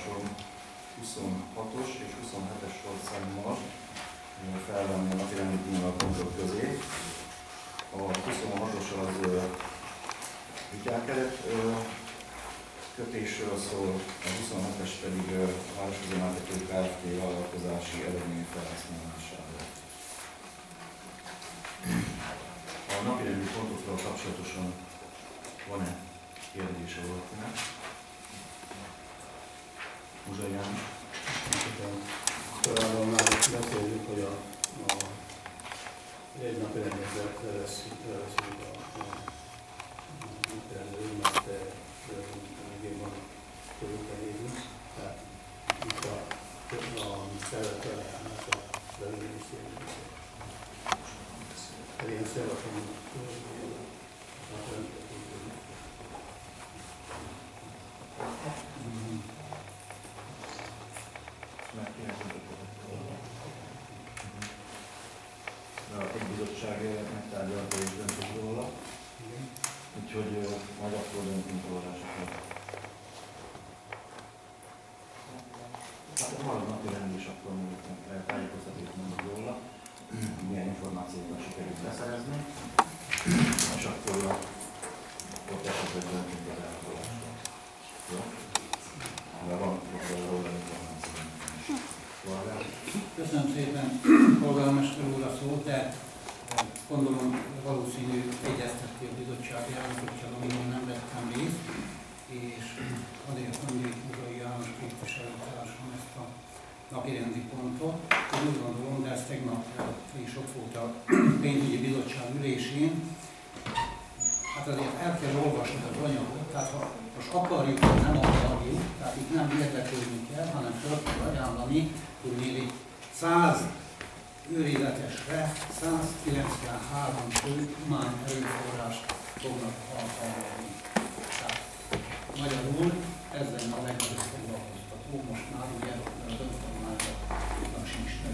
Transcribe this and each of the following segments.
javaslom 26-os és 27-es sorszámmal felvenni a napirendi pontok közé. A 26-os az vigyákeret kötésről szól, a 27-es pedig a Városüzemeltető Kft. Vállalkozási eredmény felhasználásáról. A napirendi pontokról kapcsolatosan van-e kérdése valakinek? Muzsai János? Korábban már beszéljük, hogy egy napi rendet leveszünk a napirendről, mert még van körülbelül. Tehát itt a szerveteljának a belőlészéről. Én szeretném a rendet. Egy bizottság megtárgyalta és döntött róla, úgyhogy majd akkor döntünk olvasásokra. Hát van a napi rend is, akkor tájékoztatót mondjuk róla, milyen információkat sikerült beszerezni, és akkor ott esetleg döntünk az elfogadásra. Jó? De van róla információ. Köszönöm szépen polgármester úr a szót, de gondolom valószínű egyeztetni a bizottsági elnökökkel, amin nem vettem részt, és azért mondjuk Muzsai János képviselőtársam ezt a napirendi pontot. Én úgy gondolom, de ez tegnap is ott volt a pénzügyi bizottság ülésén. Hát azért el kell olvasni az anyagot, tehát ha most akarjuk, vagy nem akarjuk, tehát itt nem érdeklődni kell, hanem fel kell ajánlani, hogy még 100 őrizetesre 193 fő tudomány erőforrást fognak alkalmazni. Tehát magyarul ez lenne a legnagyobb foglalkoztató. Most már ugye az önkormányzatnak sincs nő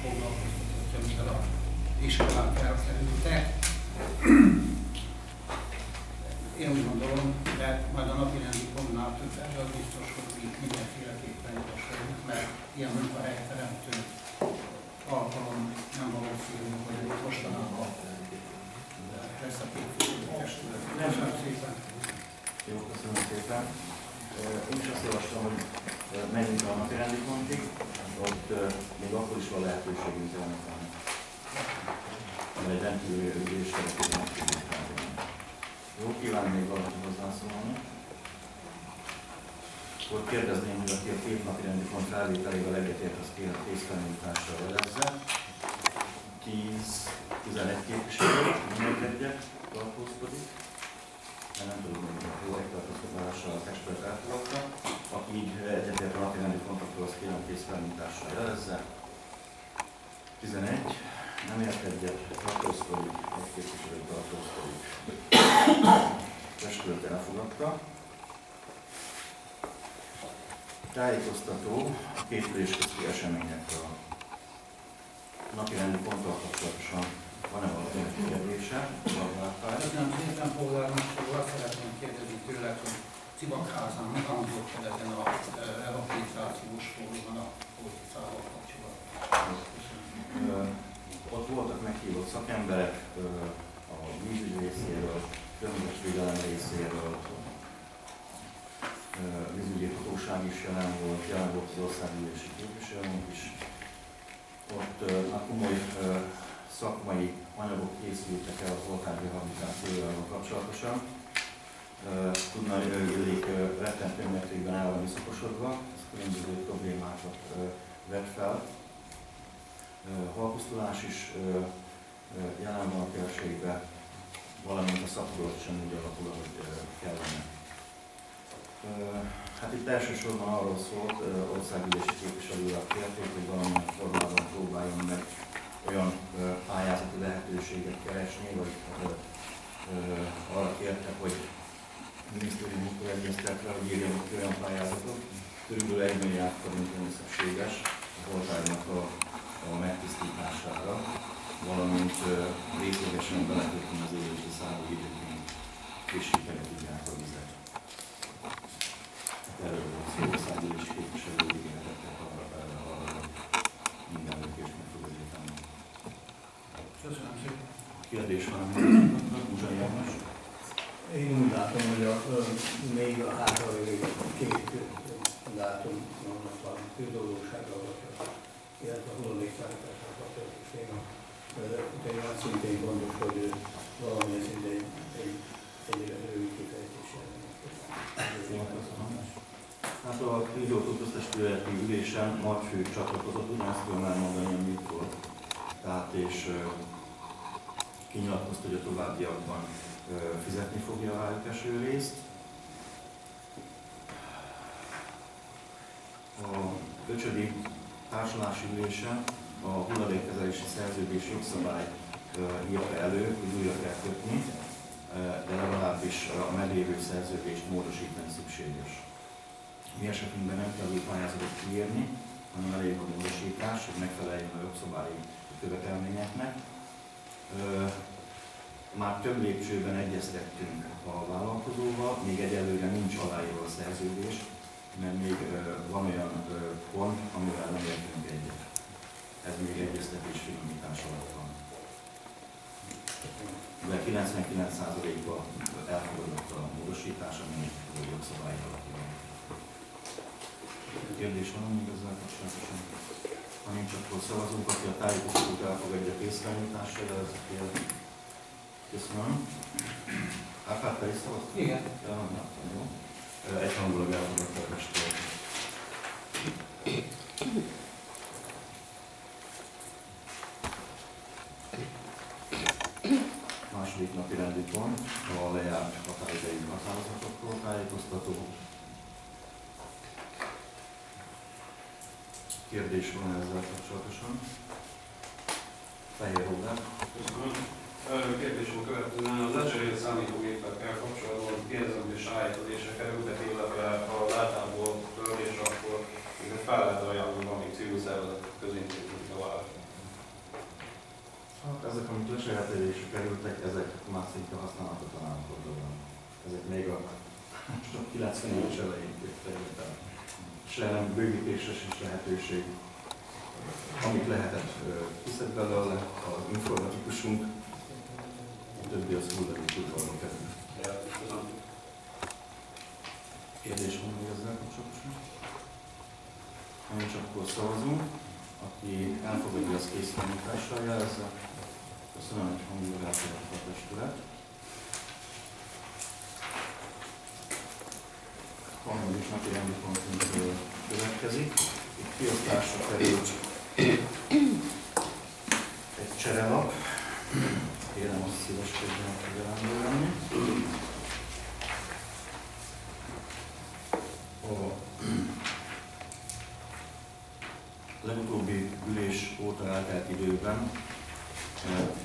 foglalkoztatója, mivel a iskolák elkerültek. Én úgy gondolom, de majd a napirendi pontnál több, az biztos, hogy itt mindenféleképpen javasoljuk, mert ilyen munkahelyteremtő alkalom nem valószínű, hogy mostanában lesz a képviselőtestület. Köszönöm szépen! Jó, köszönöm szépen! Én is azt javaslom, hogy menjünk a napirendi pontig, ott még akkor is van lehetőségünk elnökölni. Mert egy rendkívüli ülés keretében meg tudjuk tárgyalni. Jó, kíván még valaki hozzászólni? Akkor kérdezném, hogy aki a két napirendi pont felvételével egyetért, az kérem készfelmutatással jelezze. 10-11 képviselő, mindenki egyet tartózkodik. Nem tudom, hogy jó egy tartózkodással a testület elfogadta. Aki így egyetért a napirendi pontokról, az kérem készfelmutatással jelezze. 11. Nem ért egyet, tartózkodik, egy képviselő tartózkodik. Testület elfogadta. Tájékoztató a két ülés közti eseményekről. Napirendi ponttal kapcsolatosan van-e valami kérdése? Köszönöm szépen, polgármester úr, azt szeretném kérdezni tőled, hogy Cibakházán mi hangzott el ezen a rehabilitációs fórumon a politicával kapcsolatban? Ott voltak meghívott szakemberek a vízügy részéről, környezetvédelem részéről, vízügyi hatóság is jelen volt az országgyűlési képviselőnk is. Ott komoly szakmai anyagok készültek el az oltárrehabilitációval kapcsolatosan. Tudna, hogy rettentő mértékben el van visszakosodva, ez különböző problémákat vet fel. Halpusztulás is jelen van a térségben, valamint a szaporulat sem úgy alakul, ahogy kellene. Hát itt elsősorban arról szólt, országgyűlési képviselővel kérték, hogy valamilyen formában próbáljon meg olyan pályázati lehetőséget keresni, vagy arra kérte, hogy minisztériumtól egyeztetve, hogy írjanak olyan pályázatot, körülbelül 1 milliárd forinton szükséges a oltárnak a megtisztítására, valamint véglegesen beletölteni az élési szállóidőként frissíteni tudják a vizet. Erről van szó, országgyűlési képviselő. Kérdés van, Uzsai János. Én úgy látom, hogy még a hátralévő két dátumnak a kődolgósággal kapcsolatban, illetve a hulladékszállítással kapcsolatos téma. Szintén fontos, hogy valamilyen szintén egy rövid kifejtéssel. Hát a Vízoltó köztestületi ülésen Nagyfő csatlakozott, ugyanazt tudom elmondani, amit volt. Tehát és kinyilatkozta, hogy a továbbiakban fizetni fogja a rájuk eső részt. A 5. társulási ülésen a hulladékkezelési szerződés jogszabály írta elő, hogy újra kell kötni, de legalábbis a meglévő szerződést módosítani szükséges. Mi esetünkben nem kell új pályázatot kiírni, hanem elég a módosítás, hogy megfeleljen a jogszabályi követelményeknek. Már több lépcsőben egyeztettünk a vállalkozóval, még egyelőre nincs aláírva a szerződés, mert még van olyan pont, amivel nem értünk egyet. Ez még egyeztetés finomítás alatt van. De 99%-ban elfogadott a módosítás, ami a jogszabály alapján. Kérdés van még ezzel kapcsolatosan? Ha nincs, akkor szavazunk, aki a tájékoztatót elfogadja készfelnyújtással, ez kér. Köszönöm. Árpád, te is szavaztál? Igen. Ja, láttam, jó. Egyhangulag elfogadta a testület. Második napi rendi pont a lejárt határidejű határozatokról tájékoztató. Kérdés van ezzel kapcsolatosan. Fehér Róbert. Köszönöm. Kérdésem a következő. Az lecserélt számítógépekkel kapcsolatban kérdeződés állítatása kerültek, illetve a látából törlés, akkor fel lehet ajánlani valami civil szervezet közintézmények a vállalat. Hát ezek, amik lecserélhetőlésre kerültek, ezek már szinte használhatatlan állapotban. Ezek még a 90-es elején kerültek. Se nem bővítésre sincs lehetőség. Amit lehetett, kiszed belőle az informatikusunk, a többi az hulladékudvarba kerül. Kérdés van még ezzel kapcsolatosan? Ha nincs, akkor szavazunk. Aki elfogadja, az készfelnyújtással jelezze. Köszönöm, hogy hangilag elfogadta a testület. Harmadik napi rendi pontunk következik. Itt kiosztásra került egy cserelap. Kérem, azt szíveskedjenek figyelembe venni. A legutóbbi ülés óta eltelt időben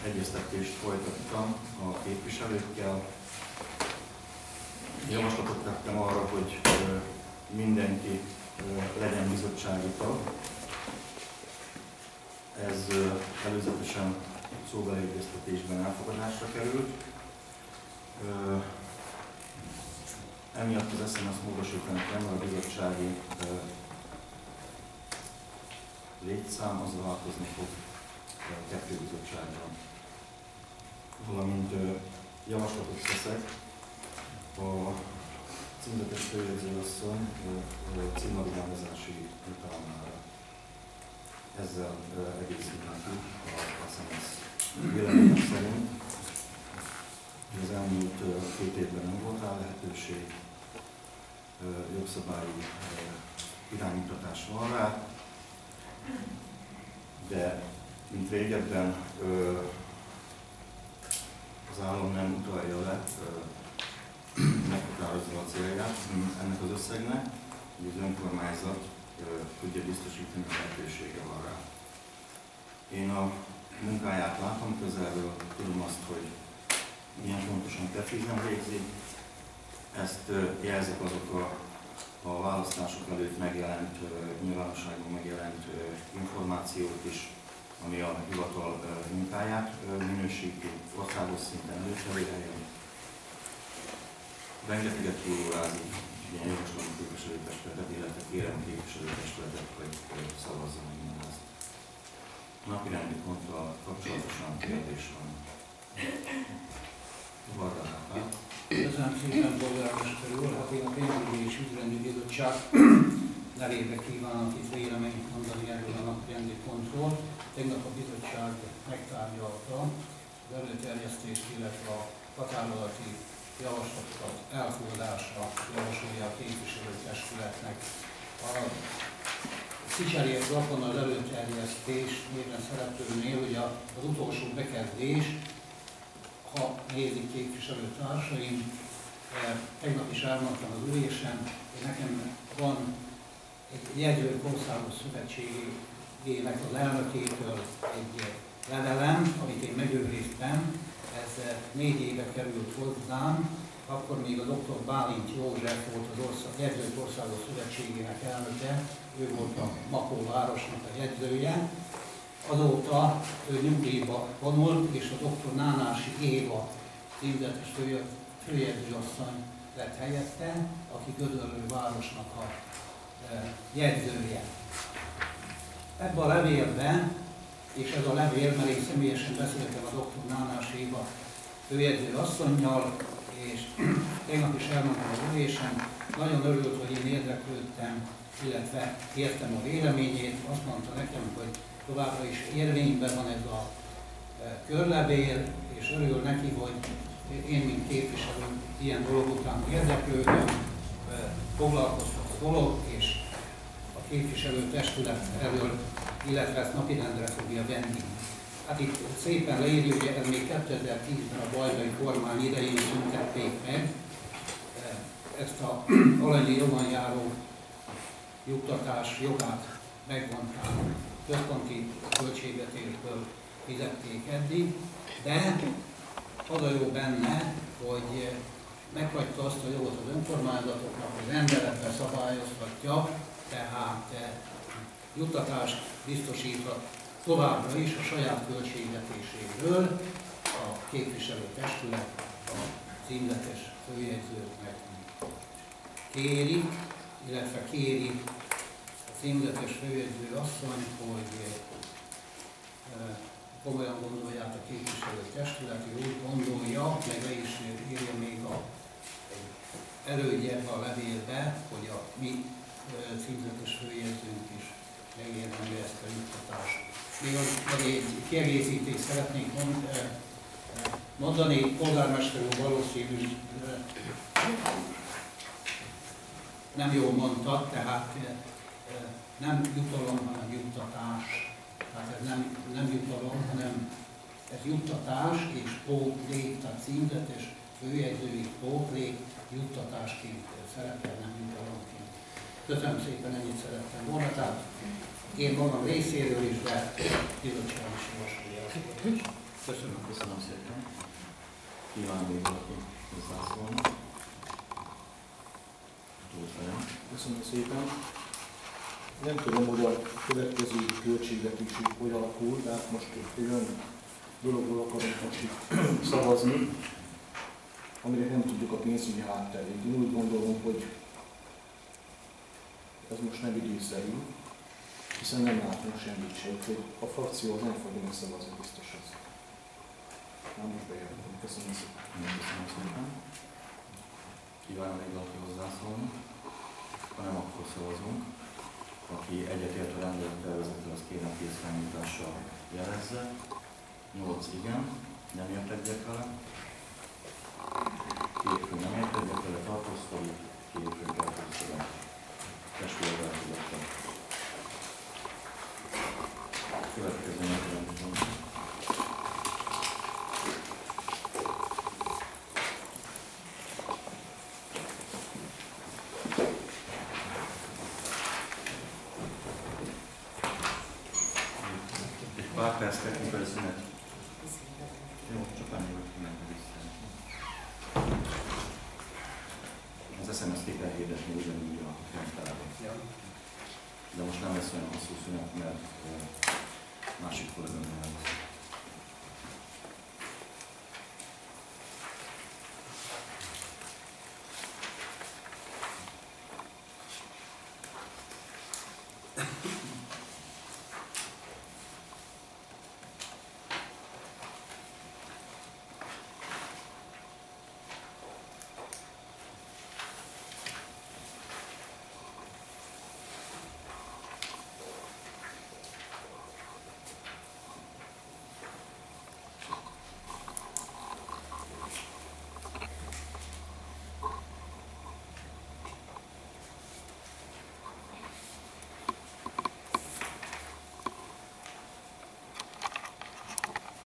egyeztetést folytattam a képviselőkkel. Javaslatot tettem arra, hogy mindenki legyen bizottsági tag. Ez előzetesen szóbeli egyeztetésben elfogadásra került. Emiatt az SMS módosítani kell, a bizottsági létszám az változni fog 2 bizottságra. Valamint javaslatot teszek a címzetes főjegyzőasszony címadóállazási jutalmára. Ezzel egészíthetjük a SMS véleményem szerint. Az elmúlt 2 évben nem volt rá lehetőség, jogszabályi iránymutatás van rá, de mint régebben az állam nem utalja le, meghatározva a célját ennek az összegnek, hogy az önkormányzat tudja biztosítani, a lehetősége van rá. Én a munkáját látom közelről, tudom azt, hogy milyen pontosan precízen végzi. Ezt jelzik azok a választások előtt megjelent, nyilvánosságban megjelent információk is, ami a hivatal munkáját minősíti országos szinten előfelé helyen. Rengeteget túlórázik ilyen javaslati képviselőtestületet, illetve kérem képviselőtestületet, hogy szavazzon minden ezt. Napirendi ponttal kapcsolatosan kérdés van. Köszönöm szépen, polgármester úr. Hát én a pénzügyi és ügyrendi bizottság nevébe kívánok itt véleményt mondani erről a napirendi pontról. Tegnap a bizottság megtárgyalta az előterjesztést, illetve a határozati javaslatokat elfogadásra javasolja a képviselőtestületnek. A kicserélt lapon az előterjesztés néven szereplőnél ugye az utolsó bekezdés, ha nézik képviselőtársaim, tegnap is elmondtam az ülésen, hogy nekem van egy Jegyzők Országos Szövetségének az elnökétől egy levelem, amit én megőriztem, ez 4 éve került hozzám, akkor még a dr. Bálint József volt az Jegyzők Országos Szövetségének elnöke, ő volt a Makó városnak a jegyzője. Azóta ő nyugdíjba vonult, és a dr. Nánási Éva címzetes főjegyzőasszony lett helyette, aki Gödöllő városnak a jegyzője. Ebben a levélben, és ez a levél, mert én személyesen beszéltem a dr. Nánási Éva főjegyzőasszonnyal, és tegnap is elmondtam az ülésen, nagyon örült, hogy én érdeklődtem, illetve értem a véleményét, azt mondta nekem, hogy továbbra is érvényben van ez a körlevél, és örül neki, hogy én, mint képviselő, ilyen dolog után érdeklődöm, foglalkoztat a dolog, és a képviselőtestület erről, illetve ezt napirendre fogja venni. Hát itt szépen leírjuk, hogy ez még 2010-ben a Bajnai kormány idején szüntették meg, ezt a alanyi jogon járó juttatás jogát megvonták, központi költségvetésből fizették eddig, de az a jó benne, hogy meghagyta azt a jogot az önkormányzatoknak, hogy rendeletben szabályozhatja, tehát juttatást biztosíthat továbbra is a saját költségvetéséből a képviselőtestület a címletes főjegyzőknek kérik, illetve kéri a címletes főjegyző asszony, hogy komolyan gondolják a képviselőtestület, hogy úgy gondolja, meg le is írja még elődje ebbe a levélbe, hogy a mi címzetes főjegyzőnk is megérdemli ezt a juttatást. Még egy kiegészítést szeretnék mondani, polgármester úr valószínű nem jól mondta, tehát nem jutalom, hanem juttatás. Tehát ez nem jutalom, hanem ez juttatás és pótlék, tehát címzetes főjegyzői pótlék juttatásként szerepel, nem jutalomként. Köszönöm szépen, ennyit szerettem volna. Tehát én magam részéről is, de bizottság is javasolja. Köszönöm. Köszönöm szépen. Kívánok még valaki hozzászólni. Köszönöm szépen. Nem tudom, hogy a következő költségvetési hogy alakul, de hát most egy olyan dologról akarunk most itt szavazni, amire nem tudjuk a pénzügyi hátterét. Én úgy gondolom, hogy ez most nem időszerű, hiszen nem látunk semmit sem, hogy a frakció nem fogja megszavazni biztos ez. Nem most bejöttem. Köszönöm szépen. Köszönöm szépen. Kívánom még valaki hozzászólni. Ha nem, akkor szavazunk. Aki egyetért a rendelettervezettel, az kérem kézfelnyújtással jelezze. 8 igen, nem ért egyet vele. 2 fő nem ért egyet vele, tartózkodik. 2 fő tartózkodik. Testület elfogadta. Következő napirendi. Pár perc technikai szünet. Jó, csak annyi, hogy kimentem vissza. Az SMS-t ki kell hirdetni ugyanúgy a könyvtárban. De most nem lesz olyan hosszú szünet, mert másik kolléganővel